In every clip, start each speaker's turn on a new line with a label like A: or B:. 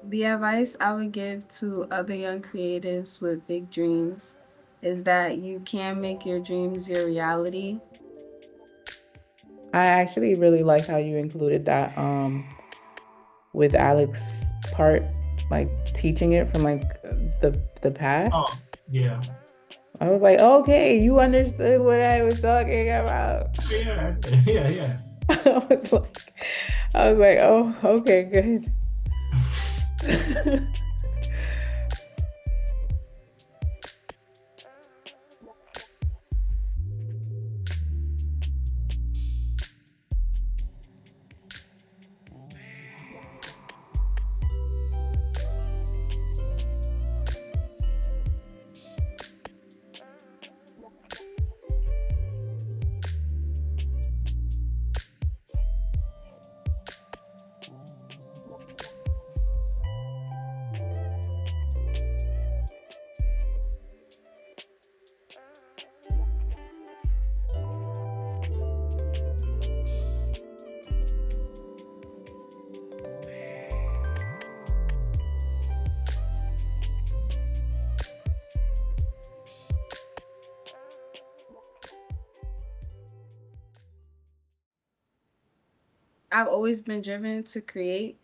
A: The advice I would give to other young creatives with big dreams is that you can make your dreams your reality.
B: I actually really like how you included that with Alex part, like teaching it from like the past.
C: Oh, yeah.
B: I was like, okay, you understood what I was talking about.
C: Yeah. Yeah. Yeah.
B: I was like, oh, okay, good.
A: I've always been driven to create,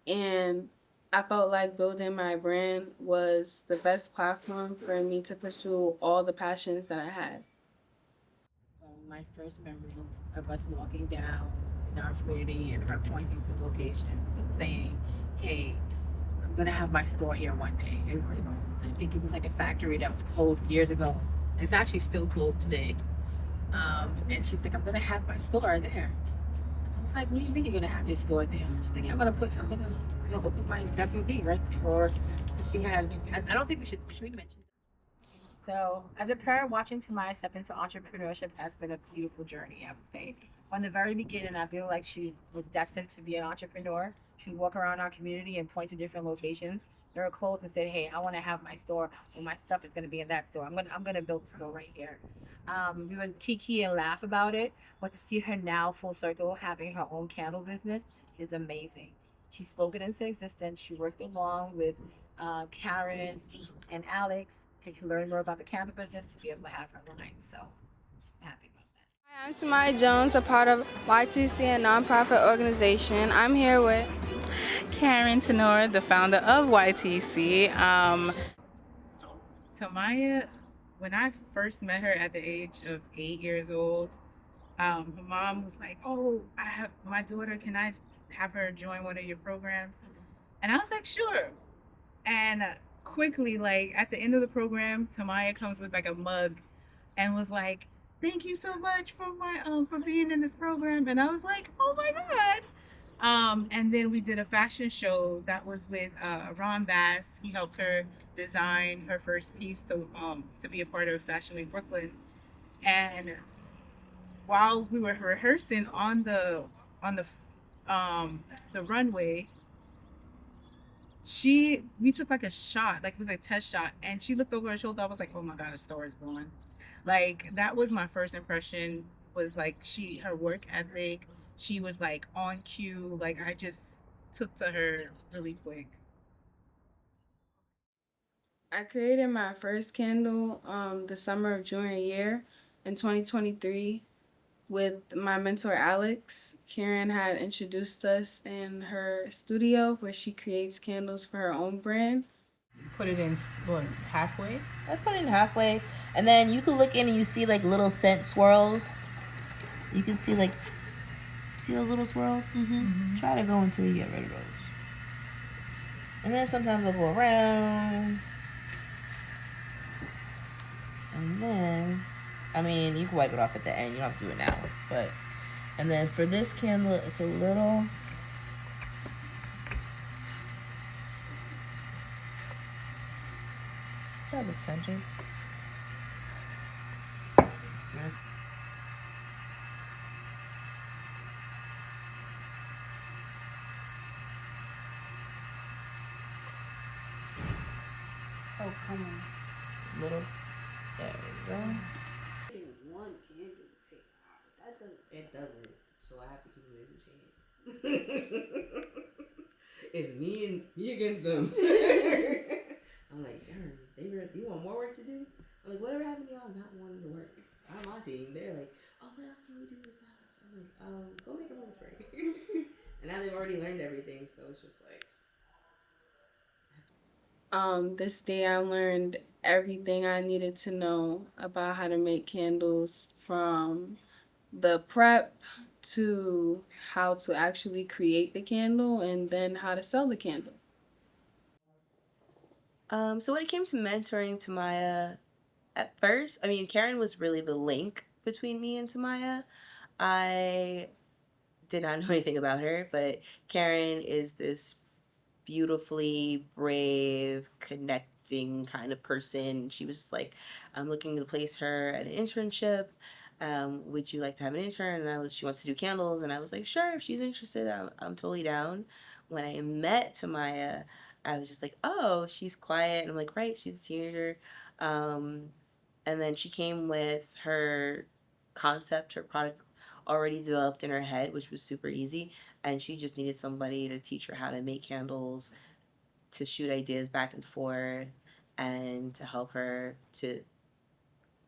A: and I felt like building my brand was the best platform for me to pursue all the passions that I had.
D: My first memory of us walking down in our community and her pointing to locations and saying, "Hey, I'm gonna have my store here one day." And, I think it was like a factory that was closed years ago. It's actually still closed today. And she was like, "I'm gonna have my store there." I was like, "What do you mean you're gonna have your store there?" She's like, I'm gonna, open my WV right there." Or she had, I don't think should we mention. So, as a parent, watching Tamaya step into entrepreneurship has been a beautiful journey, I would say. From the very beginning, I feel like she was destined to be an entrepreneur. She would walk around our community and point to different locations. There were clothes and said, "Hey, I want to have my store, and my stuff is going to be in that store. I'm gonna build a store right here." We would kiki and laugh about it, but to see her now full circle having her own candle business is amazing. She spoke it into existence. She worked along with Karyne and Alex to learn more about the cannabis business to be able to have her line. So I'm happy about that.
A: Hi, I'm Tamya Jones, a part of YTC, a nonprofit organization. I'm here with
E: Karyne Tinord, the founder of YTC. Tamaya, when I first met her at the age of 8 years old, her mom was like, "Oh, I have my daughter. Can I have her join one of your programs?" And I was like, "Sure." And quickly, like at the end of the program, Tamaya comes with like a mug and was like, "Thank you so much for my for being in this program." And I was like, "Oh my god!" And then we did a fashion show that was with Ron Bass. He helped her design her first piece to be a part of Fashion Week Brooklyn. And while we were rehearsing on the runway, we took like a shot, like it was a test shot, and she looked over her shoulder. I was like, "Oh my god, a star is born." Like that was my first impression. Was like her work ethic. She was like on cue. Like I just took to her really quick.
A: I created my first candle the summer of junior year in 2023 with my mentor Alex. Karyne had introduced us in her studio where she creates candles for her own brand.
E: Put it in what, halfway.
D: I put it in halfway, and then you can look in and you see like little scent swirls. You can see those little swirls. Try to go until you get rid of those. And then sometimes they'll go around. And then, I mean, you can wipe it off at the end. You don't have to do it now. But, and then for this candle, it's a little. That looks centered.
A: Oh, come on.
D: Little. There we go.
A: One candle take hours. That doesn't.
D: It doesn't. So I have to keep moving the chain.
C: it's me against them. I'm like, darn, you want more work to do? I'm like, whatever happened to y'all not wanting to work on my team? They're like, oh, what else can we do besides? I'm like, go make a room for it. And now they've already learned everything, so it's just like.
A: This day I learned everything I needed to know about how to make candles, from the prep to how to actually create the candle and then how to sell the candle.
C: So when it came to mentoring Tamya, at first, I mean, Karyne was really the link between me and Tamya. I did not know anything about her, but Karyne is this beautifully brave, connecting kind of person. She was just like, I'm looking to place her at an internship. Would you like to have an intern? And she wants to do candles. And I was like, sure, if she's interested, I'm totally down. When I met Tamya, I was just like, oh, she's quiet. And I'm like, right, she's a teenager. Um, and then she came with her concept, her product already developed in her head, which was super easy. And she just needed somebody to teach her how to make candles, to shoot ideas back and forth, and to help her to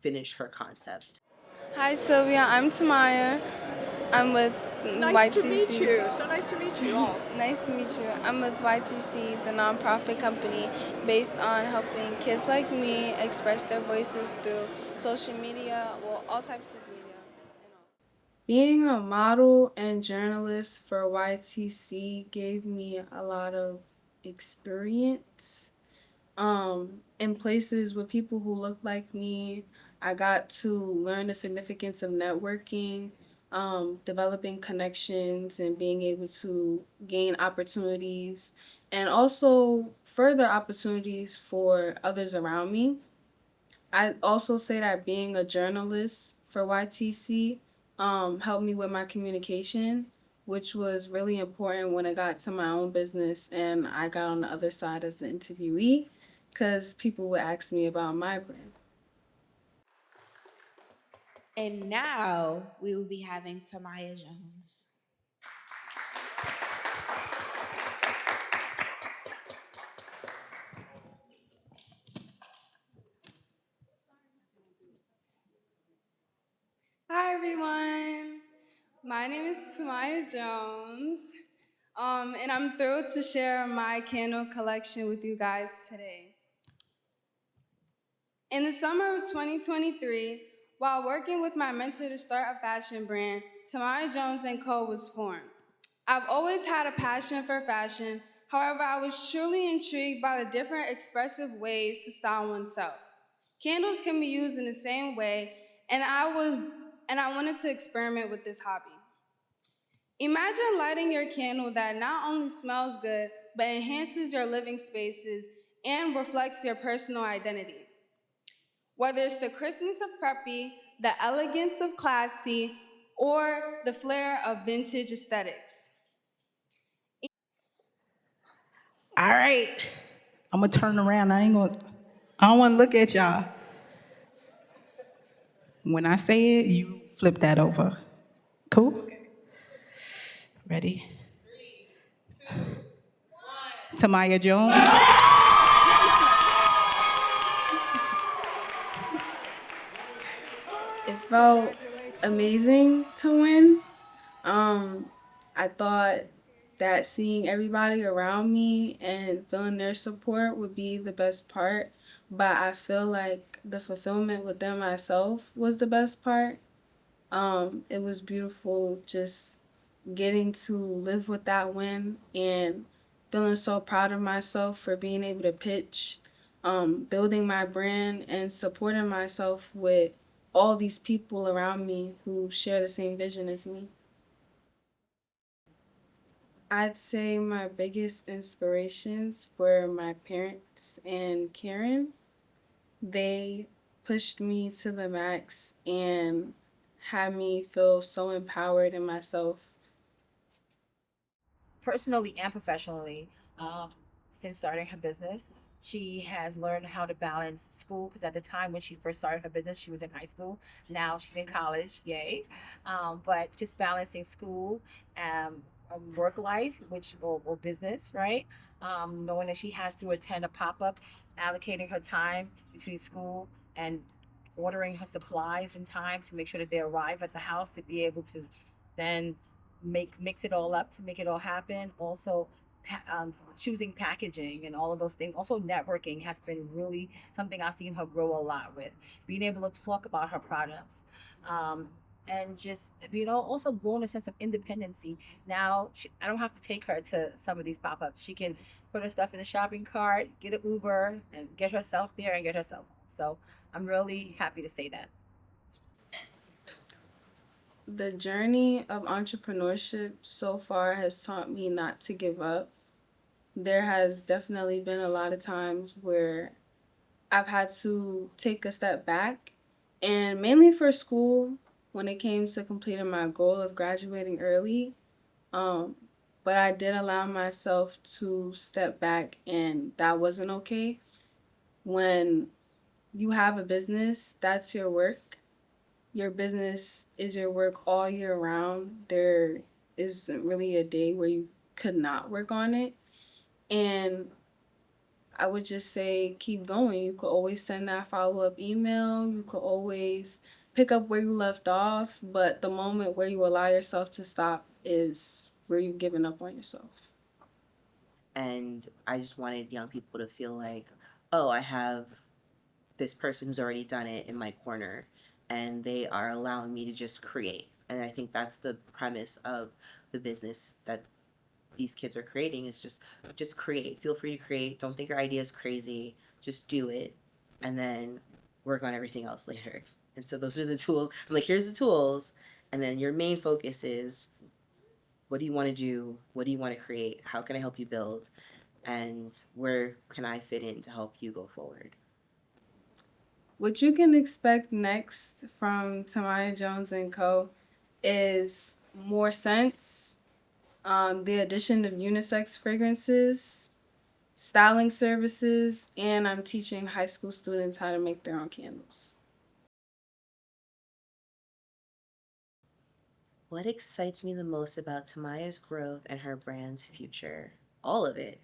C: finish her concept.
A: Hi Sylvia, I'm Tamya. I'm with
D: Nice
A: YTC.
D: to meet you. So nice to meet you all.
A: Nice to meet you. I'm with YTC, the nonprofit company based on helping kids like me express their voices through social media, well, all types of media. Being a model and journalist for YTC gave me a lot of experience in places with people who look like me. I got to learn the significance of networking, developing connections, and being able to gain opportunities and also further opportunities for others around me. I also say that being a journalist for YTC helped me with my communication, which was really important when I got to my own business and I got on the other side as the interviewee, because people would ask me about my brand.
F: And now we will be having Tamya Jones.
A: Hi everyone, my name is Tamya Jones, and I'm thrilled to share my candle collection with you guys today. In the summer of 2023, while working with my mentor to start a fashion brand, Tamya Jones Co was formed. I've always had a passion for fashion. However, I was truly intrigued by the different expressive ways to style oneself. Candles can be used in the same way, and I wanted to experiment with this hobby. Imagine lighting your candle that not only smells good, but enhances your living spaces and reflects your personal identity. Whether it's the crispness of preppy, the elegance of classy, or the flair of vintage aesthetics.
F: All right. I'm gonna turn around. I don't wanna look at y'all. When I say it, you flip that over. Cool? Ready? Tamya Jones.
A: It felt amazing to win. I thought that seeing everybody around me and feeling their support would be the best part, but I feel like the fulfillment within myself was the best part. It was beautiful just getting to live with that win and feeling so proud of myself for being able to pitch, building my brand, and supporting myself with all these people around me who share the same vision as me. I'd say my biggest inspirations were my parents and Karyne. They pushed me to the max and had me feel so empowered in myself.
D: Personally and professionally, since starting her business, she has learned how to balance school, because at the time when she first started her business, she was in high school. Now she's in college, yay. But just balancing school, um, work life, or business, right? Knowing that she has to attend a pop up, allocating her time between school and ordering her supplies in time to make sure that they arrive at the house to be able to then mix it all up to make it all happen. Also, choosing packaging and all of those things. Also, networking has been really something I've seen her grow a lot with. Being able to talk about her products. And just also growing a sense of independency. Now I don't have to take her to some of these pop-ups. She can put her stuff in the shopping cart, get an Uber, and get herself there and get herself home. So I'm really happy to say that.
A: The journey of entrepreneurship so far has taught me not to give up. There has definitely been a lot of times where I've had to take a step back, and mainly for school when it came to completing my goal of graduating early. Um, but I did allow myself to step back, and that wasn't okay. When you have a business, that's your work. Your business is your work all year round. There isn't really a day where you could not work on it. And I would just say keep going. You could always send that follow up email. You could always pick up where you left off. But the moment where you allow yourself to stop is where you've given up on yourself.
C: And I just wanted young people to feel like, oh, I have this person who's already done it in my corner, and they are allowing me to just create. And I think that's the premise of the business that these kids are creating, is just create. Feel free to create. Don't think your idea is crazy. Just do it, and then work on everything else later. And so those are the tools. I'm like, here's the tools, and then your main focus is, what do you want to do? What do you want to create? How can I help you build? And where can I fit in to help you go forward?
A: What you can expect next from Tamya Jones Co is more scents, the addition of unisex fragrances, styling services, and I'm teaching high school students how to make their own candles.
C: What excites me the most about Tamaya's growth and her brand's future? All of it.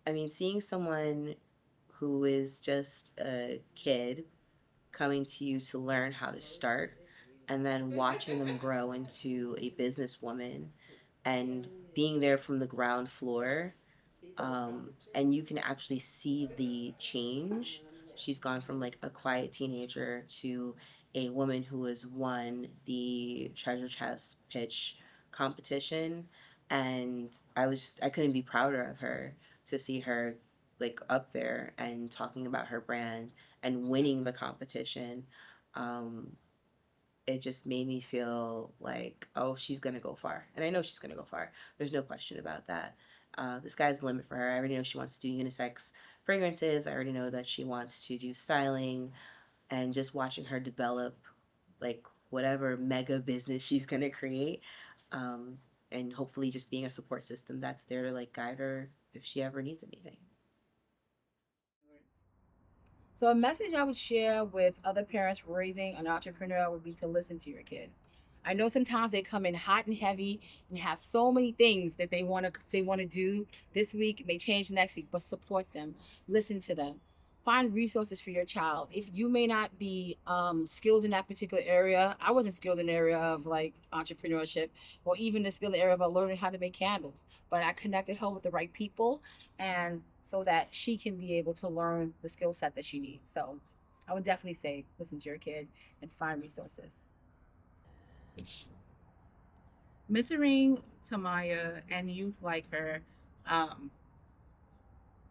C: I mean, seeing someone who is just a kid coming to you to learn how to start, and then watching them grow into a businesswoman and being there from the ground floor, and you can actually see the change. She's gone from like a quiet teenager to a woman who has won the treasure chest pitch competition, and I couldn't be prouder of her to see her like up there and talking about her brand and winning the competition. um, it just made me feel like, oh, she's gonna go far, and I know she's gonna go far. There's no question about that. The sky's the limit for her. I already know she wants to do unisex fragrances. I already know that she wants to do styling, and just watching her develop, like, whatever mega business she's gonna create, um, and hopefully just being a support system that's there to like guide her if she ever needs anything.
D: So, a message I would share with other parents raising an entrepreneur would be to listen to your kid. I know sometimes they come in hot and heavy and have so many things that they want to do this week. It may change next week, but support them, listen to them, find resources for your child. If you may not be skilled in that particular area, I wasn't skilled in the area of like entrepreneurship or even the skilled area about learning how to make candles, but I connected her with the right people, and so that she can be able to learn the skill set that she needs. So I would definitely say listen to your kid and find resources.
E: Mentoring Tamaya and youth like her um,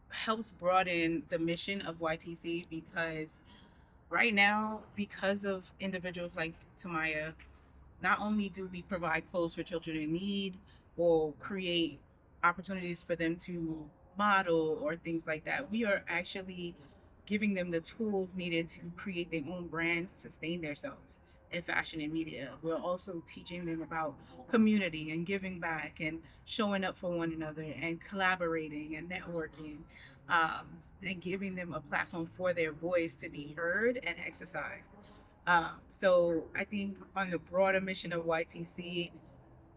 E: helps broaden the mission of YTC, because right now, because of individuals like Tamaya, not only do we provide clothes for children in need or create opportunities for them to model or things like that, we are actually giving them the tools needed to create their own brand, to sustain themselves in fashion and media. We're also teaching them about community and giving back and showing up for one another and collaborating and networking, and giving them a platform for their voice to be heard and exercised. So I think on the broader mission of YTC,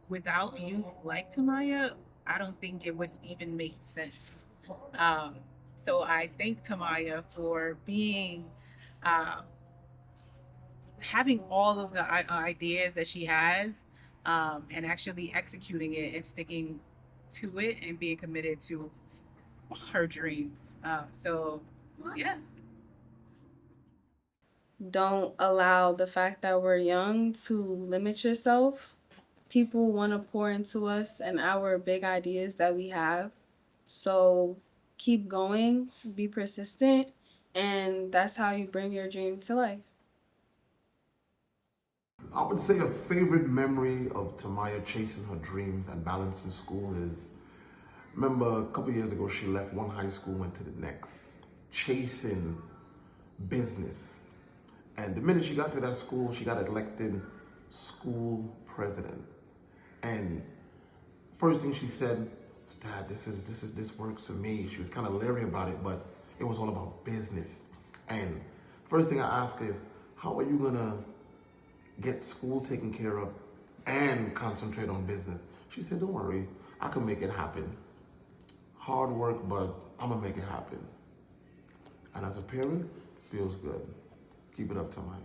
E: without youth like Tamya, I don't think it would even make sense. Um, so I thank Tamya for being, uh, having all of the ideas that she has, and actually executing it and sticking to it and being committed to her dreams. So, yeah.
A: Don't allow the fact that we're young to limit yourself. People want to pour into us and our big ideas that we have. So keep going, be persistent, and that's how you bring your dream to life.
G: I would say a favorite memory of Tamya chasing her dreams and balancing school is, remember a couple years ago she left one high school, went to the next, chasing business. And the minute she got to that school, she got elected school president. And first thing she said, Dad, this works for me. She was kind of leery about it, but it was all about business. And first thing I asked her is, how are you gonna get school taken care of and concentrate on business? She said, don't worry, I can make it happen. Hard work, but I'm gonna make it happen. And as a parent, feels good. Keep it up, Tamya.